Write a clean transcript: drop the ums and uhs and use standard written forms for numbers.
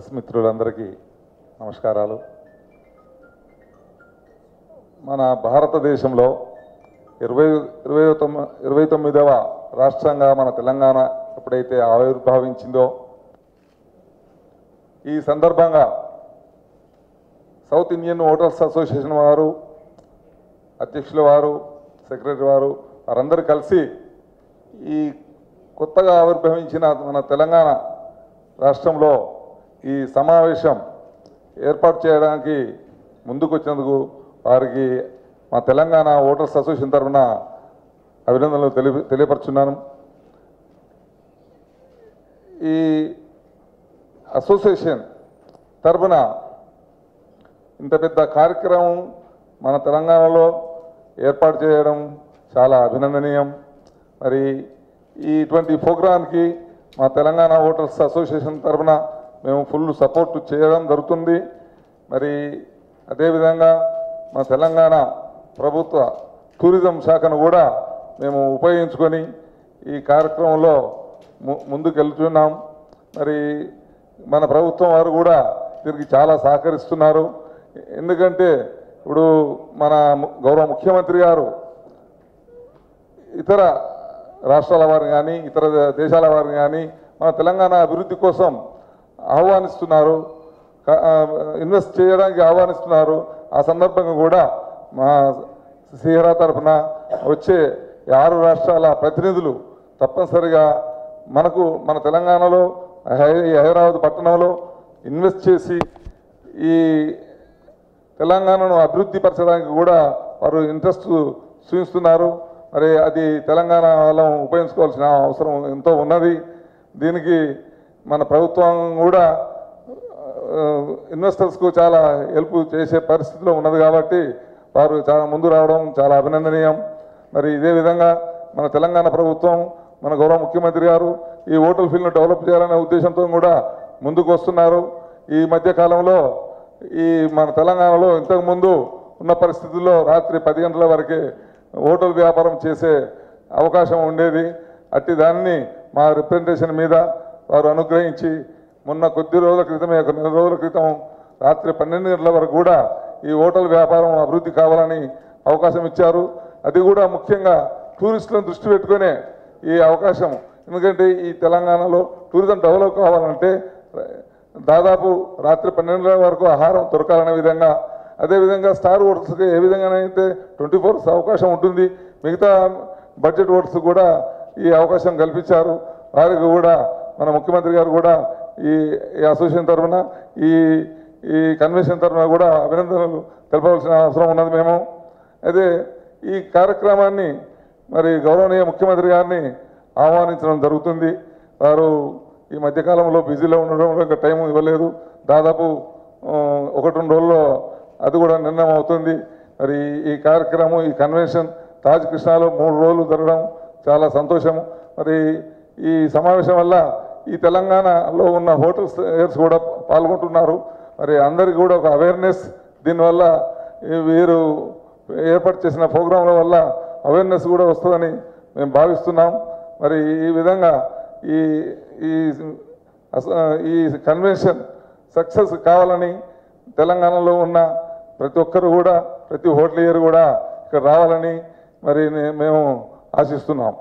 Press మిత్రులందరికీ నమస్కారాలు. మన భారతదేశంలో 29వ రాష్ట్రంగా మన తెలంగాణ ఎప్పుడైతే ఆవిర్భావించిందో ఈ సందర్భంగా సౌత్ ఇండియన్ ఓటర్స్ అసోసియేషన్ వారు, అధ్యక్షుల వారు, సెక్రటరీ వారు వారందరూ కలిసి ఈ కొత్తగా ఆవిర్భవించిన మన తెలంగాణ రాష్ట్రంలో ఈ సమావేశం ఏర్పాటు చేయడానికి ముందుకు వచ్చినందుకు వారికి మా తెలంగాణ ఓటర్స్ అసోసియేషన్ తరఫున అభినందనలు తెలియపరుచున్నాను. ఈ అసోసియేషన్ తరఫున ఇంత పెద్ద కార్యక్రమం మన తెలంగాణలో ఏర్పాటు చేయడం చాలా అభినందనీయం. మరి ఇటువంటి ప్రోగ్రాంకి మా తెలంగాణ ఓటర్స్ అసోసియేషన్ తరఫున మేము ఫుల్ సపోర్ట్ చేయడం జరుగుతుంది. మరి అదేవిధంగా మా తెలంగాణ ప్రభుత్వ టూరిజం శాఖను కూడా మేము ఉపయోగించుకొని ఈ కార్యక్రమంలో ముందుకెళ్తున్నాం. మరి మన ప్రభుత్వం వారు కూడా దీనికి చాలా సహకరిస్తున్నారు. ఎందుకంటే ఇప్పుడు మన గౌరవ ముఖ్యమంత్రి గారు ఇతర రాష్ట్రాల వారిని కానీ ఇతర దేశాల వారిని కానీ మన తెలంగాణ అభివృద్ధి కోసం ఆహ్వానిస్తున్నారు, ఇన్వెస్ట్ చేయడానికి ఆహ్వానిస్తున్నారు. ఆ సందర్భంగా కూడా మా సిహెరా తరఫున వచ్చే 6 రాష్ట్రాల ప్రతినిధులు తప్పనిసరిగా మన తెలంగాణలో హైదరాబాద్ పట్టణంలో ఇన్వెస్ట్ చేసి ఈ తెలంగాణను అభివృద్ధి పరచడానికి కూడా వారు ఇంట్రెస్ట్ చూపిస్తున్నారు. మరి అది తెలంగాణ వాళ్ళం ఉపయోగించుకోవాల్సిన అవసరం ఎంతో ఉన్నది. దీనికి మన ప్రభుత్వం కూడా ఇన్వెస్టర్స్కు చాలా హెల్ప్ చేసే పరిస్థితిలో ఉన్నది కాబట్టి వారు చాలా ముందు రావడం చాలా అభినందనీయం. మరి ఇదే విధంగా మన తెలంగాణ ప్రభుత్వం, మన గౌరవ ముఖ్యమంత్రి గారు ఈ హోటల్ ఫీల్డ్ను డెవలప్ చేయాలనే ఉద్దేశంతో కూడా ముందుకు వస్తున్నారు. ఈ మధ్యకాలంలో ఈ మన తెలంగాణలో ఇంతకుముందు ఉన్న పరిస్థితుల్లో రాత్రి 10 గంటల వరకే హోటల్ వ్యాపారం చేసే అవకాశం ఉండేది. అట్టి దాన్ని మా రిప్రజెంటేషన్ మీద వారు అనుగ్రహించి మొన్న కొద్ది రోజుల క్రితమే, 1 నెల రోజుల క్రితం రాత్రి 12 గంటల వరకు కూడా ఈ హోటల్ వ్యాపారం అభివృద్ధి కావాలని అవకాశం ఇచ్చారు. అది కూడా ముఖ్యంగా టూరిస్టులను దృష్టి పెట్టుకునే ఈ అవకాశం. ఎందుకంటే ఈ తెలంగాణలో టూరిజం డెవలప్ కావాలంటే దాదాపు రాత్రి 12 గంటల వరకు ఆహారం దొరకాలనే విధంగా, అదేవిధంగా స్టార్ హోటల్స్కి ఏ విధంగానైతే 24 hours అవకాశం ఉంటుంది, మిగతా బడ్జెట్ హోటల్స్ కూడా ఈ అవకాశం కల్పించారు. వారికి కూడా మన ముఖ్యమంత్రి గారు కూడా ఈ అసోసియేషన్ తరఫున ఈ కన్వెన్షన్ తరఫున కూడా అభినందనలు తెలపవలసిన అవసరం ఉన్నది మేము. అయితే ఈ కార్యక్రమాన్ని మరి గౌరవనీయ ముఖ్యమంత్రి గారిని ఆహ్వానించడం జరుగుతుంది. వారు ఈ మధ్యకాలంలో బిజీలో ఉండడం ఇంకా టైం ఇవ్వలేదు. దాదాపు 1-2 రోజుల్లో అది కూడా నిర్ణయం అవుతుంది. మరి ఈ కార్యక్రమం, ఈ కన్వెన్షన్ తాజ్ కృష్ణాలో 3 రోజులు జరగడం చాలా సంతోషం. మరి ఈ సమావేశం వల్ల ఈ తెలంగాణలో ఉన్న హోటల్స్ కూడా పాల్గొంటున్నారు. మరి అందరికీ కూడా ఒక అవేర్నెస్, దీనివల్ల వీరు ఏర్పాటు చేసిన ప్రోగ్రాంల వల్ల అవేర్నెస్ కూడా వస్తుందని మేము భావిస్తున్నాం. మరి ఈ విధంగా ఈ కన్వెన్షన్ సక్సెస్ కావాలని తెలంగాణలో ఉన్న ప్రతి ఒక్కరు కూడా, ప్రతి హోటలియర్ కూడా ఇక్కడ రావాలని మరి మేము ఆశిస్తున్నాం.